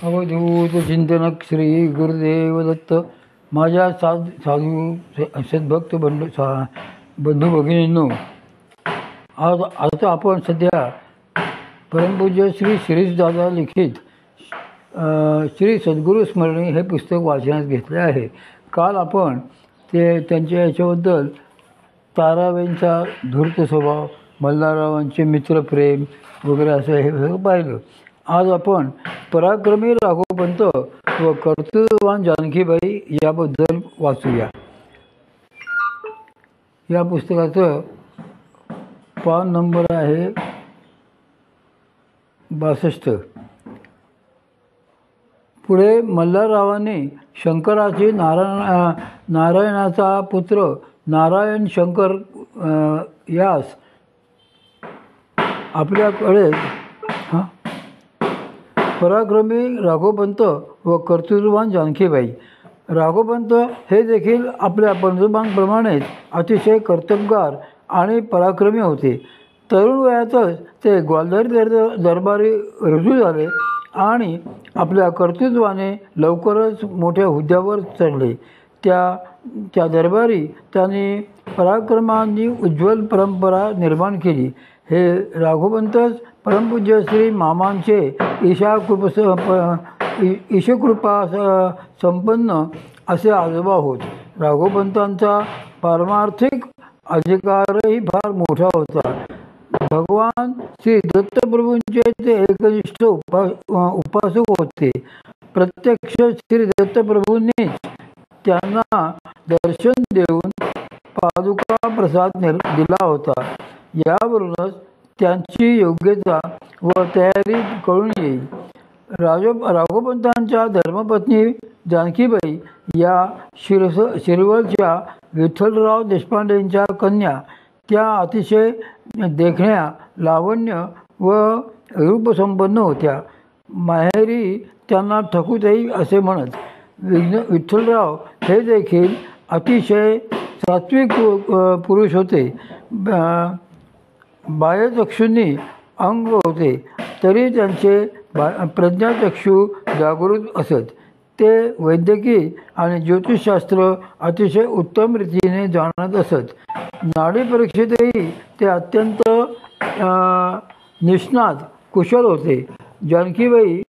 अवधूत चिंतनक श्री गुरुदेव दत्त. माझ्या साधू सद्भक्त बंधू भगिनींनो, आता आपण सध्या परमपूज्य श्री शिरीषदादा लिखित श्री सद्गुरू स्मरणी हे पुस्तक वाचण्यात घेतले आहे. काल आपण त्यांच्या याच्याबद्दल ताराबाईंचा धूर्त स्वभाव, मल्हाररावांचे मित्रप्रेम वगैरे असं हे पाहिलं. आज आपण पराक्रमी राघवपंत व कर्तृत्ववान जानकीबाई याबद्दल वाचूया. या पुस्तकाचं पान नंबर आहे 62. पुढे मल्हाररावांनी शंकराची नारायणाचा पुत्र नारायण शंकर यास आपल्याकडे पराक्रमी राघवपंत व कर्तृत्ववान जानकीबाई. राघवपंत हे देखील आपल्या पंजोबांप्रमाणेच अतिशय कर्तबगार आणि पराक्रमी होते. तरुण वयातच ते ग्वाल्हेर दरबारी रुजू झाले आणि आपल्या कर्तृत्वाने लवकरच मोठ्या हुद्द्यावर चढले. त्या दरबारी त्यांनी पराक्रमांनी उज्ज्वल परंपरा निर्माण केली. हे राघवपंतच परमपूज्य श्री मामांचे ईशकृपा संपन्न असे आजोबा होत. राघवपंतांचा पारमार्थिक अधिकारही फार मोठा होता. भगवान श्री दत्तप्रभूंचे ते एकनिष्ठ उपासक होते. प्रत्यक्ष श्री दत्तप्रभूंनीच त्यांना दर्शन देऊन पादुका प्रसाद दिला होता. यावरूनच त्यांची योग्यता व तयारी कळून येईल. राघवपंतांच्या धर्मपत्नी जानकीबाई या शिरवळच्या विठ्ठलराव देशपांडेंच्या कन्या. त्या अतिशय देखण्या, लावण्य व रूपसंपन्न होत्या. माहेरी त्यांना ठकूताई असे म्हणत. विठ्ठलराव हे देखील अतिशय सात्विक पुरुष होते. बाह्यचक्षूंनी अंग होते, तरी त्यांचे प्रज्ञाचक्षू जागृत असत. ते वैद्यकीय आणि ज्योतिषशास्त्र अतिशय उत्तम रीतीने जाणत असत. नाडी परीक्षेतही ते अत्यंत निष्णात कुशल होते. जानकीबाई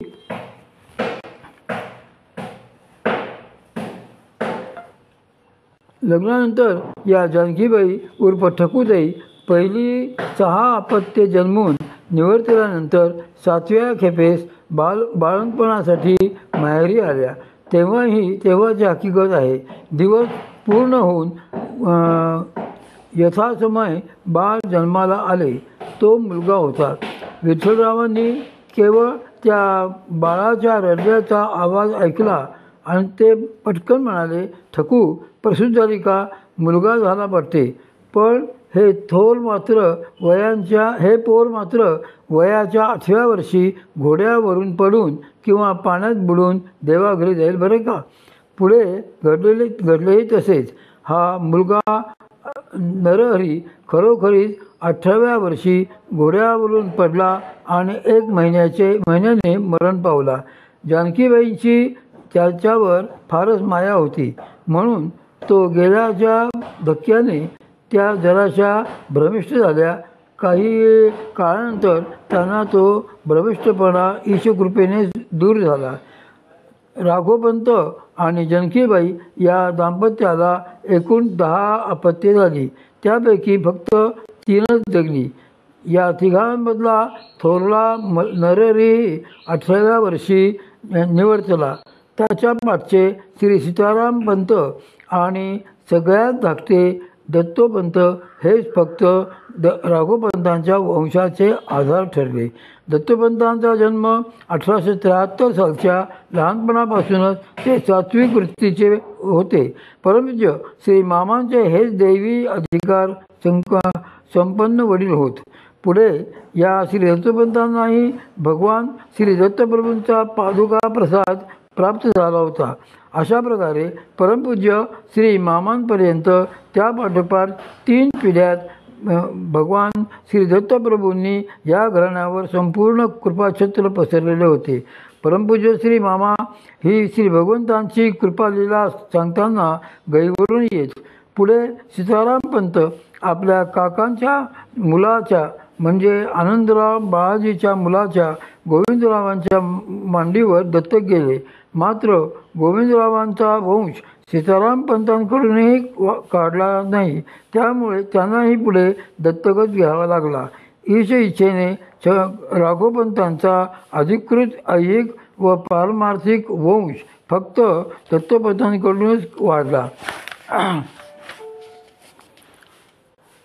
लग्नानंतर या जानकीबाई उर्फ ठकूताई पहिली 6 अपत्ये जन्मून निवर्तल्यानंतर 7व्या खेपेस बाळंतपणासाठी माहेरी आल्या. तेव्हाची हकीकत आहे. दिवस पूर्ण होऊन यथासमय बाळ जन्माला आले. तो मुलगा होता. विठ्ठलरावांनी केवळ त्या बाळाच्या रडण्याचा आवाज ऐकला आणि ते पटकन म्हणाले, ठकू प्रसूत झाली का? मुलगा झाला पडते. पण हे पोर मात्र वयाच्या 8व्या वर्षी घोड्यावरून पडून किंवा पाण्यात बुडून देवाघरी जाईल बरे का? पुढे घडलेही तसेच. हा मुलगा नरहरी खरोखरीच 18व्या वर्षी घोड्यावरून पडला आणि 1 महिन्याने मरण पावला. जानकीबाईंची त्याच्यावर फारच माया होती, म्हणून तो गेल्याच्या धक्क्याने त्या जराशा भ्रमिष्ट झाल्या. काही काळानंतर त्यांना तो भ्रमिष्टपणा ईशकृपेने दूर झाला. राघवपंत आणि जानकीबाई या दाम्पत्याला एकूण 10 अपत्ये झाली. त्यापैकी फक्त 3च जगली. या तिघांमधला थोरला नरहरी 18व्या वर्षी निवर्तला. त्याच्या पाठचे श्री सीतारामपंत आणि सगळ्यात धाकटे दत्तोपंत हेच फक्त राघवपंतांच्या वंशाचे आधार ठरले. दत्तोपंतांचा जन्म 1873 सालच्या लहानपणापासूनच ते सात्विक वृत्तीचे होते. परंतु श्री मामांचे हेच दैवी अधिकार संपन्न वडील होत. पुढे या श्री दत्तोपंतांनाही भगवान श्री दत्तप्रभूंचा पादुका प्रसाद प्राप्त झाला होता. अशा प्रकारे परमपूज्य श्री मामांपर्यंत त्यापाठोपाठ 3 पिढ्यात भगवान श्री दत्तप्रभूंनी या घराण्यावर संपूर्ण कृपाछत्र पसरलेले होते. परमपूज्य श्री मामा ही श्री भगवंतांची कृपालीला सांगताना गैवरून येत. पुढे सीताराम पंत आपल्या काकांच्या मुलाच्या म्हणजे आनंदराव बाळाजीच्या मुलाच्या गोविंदरावांच्या मांडीवर दत्तक गेले. मात्र गोविंदरावांचा वंश सीताराम पंतांकडूनही काढला नाही, त्यामुळे त्यांनाही पुढे दत्तकच घ्यावा लागला. ईश इच्छेने राघोपंतांचा अधिकृत ऐहिक व पारमार्थिक वंश फक्त दत्तपंतांकडूनच वाढला.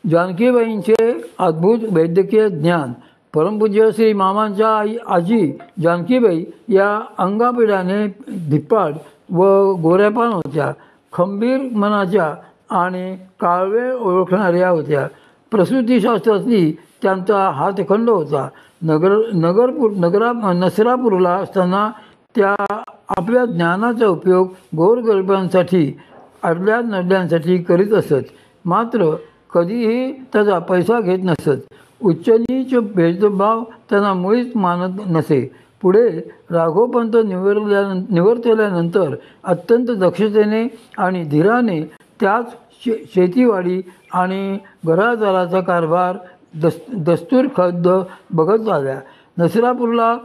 जानकीबाईंचे अद्भुत वैद्यकीय ज्ञान. परमपूज्य श्री मामांच्या आजी जानकीबाई या अंगापिढ्याने धिप्पाड व गोऱ्यापान होत्या. खंबीर मनाच्या आणि काळवेळ ओळखणाऱ्या होत्या. प्रसूतीशास्त्रातली त्यांचा हातखंड होता. नसरापूरला असताना त्या आपल्या ज्ञानाचा उपयोग गोरगरिबांसाठी अडल्या नडल्यांसाठी करीत असत. मात्र कधीही त्याचा पैसा घेत नसत. उच्च-नीच भेदभाव त्यांना मुळीच मानत नसे. पुढे राघोपंत निवर्तल्यानंतर अत्यंत दक्षतेने आणि धीराने त्याच शेतीवाडी आणि घरादाराचा कारभार दस्तूरखद्द बघत आल्या. नसरापूरला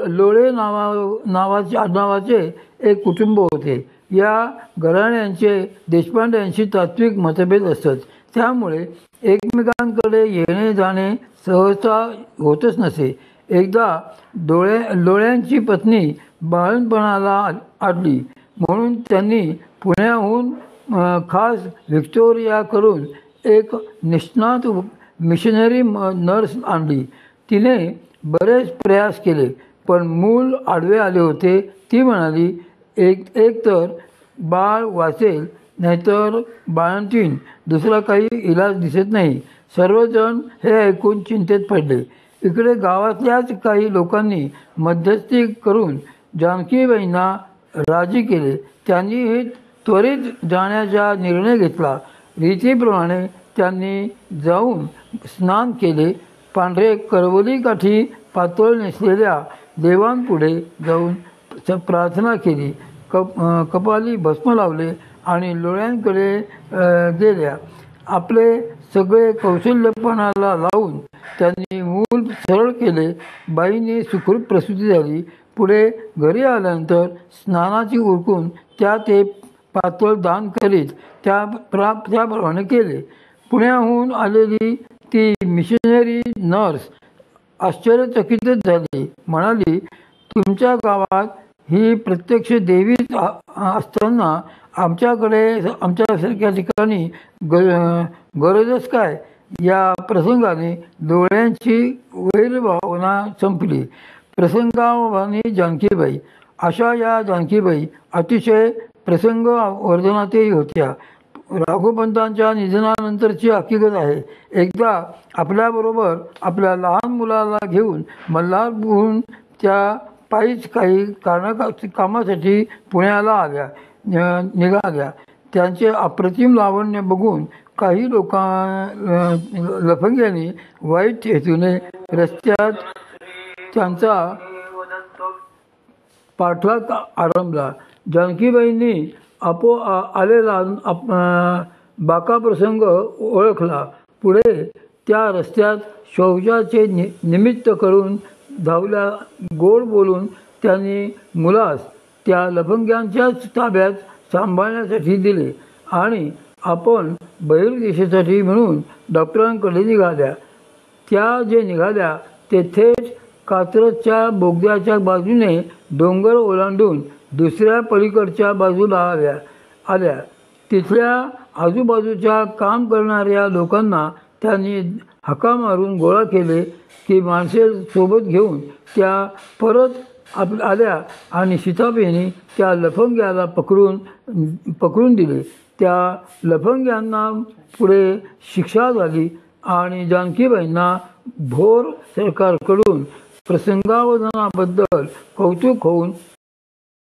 लोळे नावाचे एक कुटुंब होते. या घराण्यांचे देशपांड्यांशी तात्विक मतभेद असत. त्यामुळे एकमेकांकडे येणे जाणे सहसा होतच नसे. एकदा लोळ्यांची पत्नी बाळंतपणाला आडली म्हणून त्यांनी पुण्याहून खास व्हिक्टोरिया करून एक निष्णात मिशनरी नर्स आणली. तिने बरेच प्रयास केले, पण मूल आडवे आले होते. ती म्हणाली, एक तर बाळ वाचेल, नाहीतर बाळंतीण, दुसरा काही इलाज दिसत नाही. सर्वजण हे ऐकून चिंतेत पडले. इकडे गावातल्याच काही लोकांनी मध्यस्थी करून जानकीबाईंना राजी केले. त्यांनीही त्वरित जाण्याचा निर्णय घेतला. रीतीप्रमाणे त्यांनी जाऊन स्नान केले. पांढरे करवली काठी पातळ नेसलेल्या देवांपुढे जाऊन प्रार्थना केली. कपाली भस्म लावले आणि लोळ्यांकडे गेल्या. आपले सगळे कौशल्यपणाला लावून त्यांनी मूल सरळ केले. बाईंनी सुखरूप प्रसूती झाली. पुढे घरी आल्यानंतर स्नानाची उरकून त्यात एक पातळ दान करीत त्याप्रमाणे केले. पुण्याहून आलेली ती मिशनरी नर्स आश्चर्यचकितच झाली. म्हणाली, तुमच्या गावात ही प्रत्यक्ष देवीच असताना आमच्यासारख्या ठिकाणी गरजच काय? या प्रसंगाने डोळ्यांची वैरभावना संपली. प्रसंगाभानी जानकीबाई. अशा या जानकीबाई अतिशय प्रसंगवर्धनातही होत्या. राघोपंतांच्या निधनानंतरची हकीकत आहे. एकदा आपल्याबरोबर आपल्या लहान मुलाला घेऊन मल्हारहून त्या पायीच काही कामासाठी पुण्याला निघाल्या. त्यांचे अप्रतिम लावण्य बघून काही लफंग्यांनी वाईट हेतूने रस्त्यात त्यांचा पाठलाग आरंभला. जानकीबाईंनी आलेला बाका प्रसंग ओळखला. पुढे त्या रस्त्यात शौचाचे निमित्त करून धावल्या. गोड बोलून त्यांनी मुलास त्या लफंग्यांच्याच ताब्यात सांभाळण्यासाठी दिले आणि आपण बहिर्देशासाठी म्हणून डॉक्टरांकडे निघाल्या. त्या जे निघाल्या ते थेट कात्रजच्या बोगद्याच्या बाजूने डोंगर ओलांडून दुसऱ्या पलीकडच्या बाजूला आल्या. तिथल्या आजूबाजूच्या काम करणाऱ्या लोकांना त्यांनी हाका मारून गोळा केले की माणसे सोबत घेऊन त्या परत आल्या आणि शिताफेने त्या लफंग्याला पकडून दिले. त्या लफंग्यांना पुढे शिक्षा झाली आणि जानकीबाईंना भोर सरकारकडून प्रसंगावधानाबद्दल कौतुक होऊन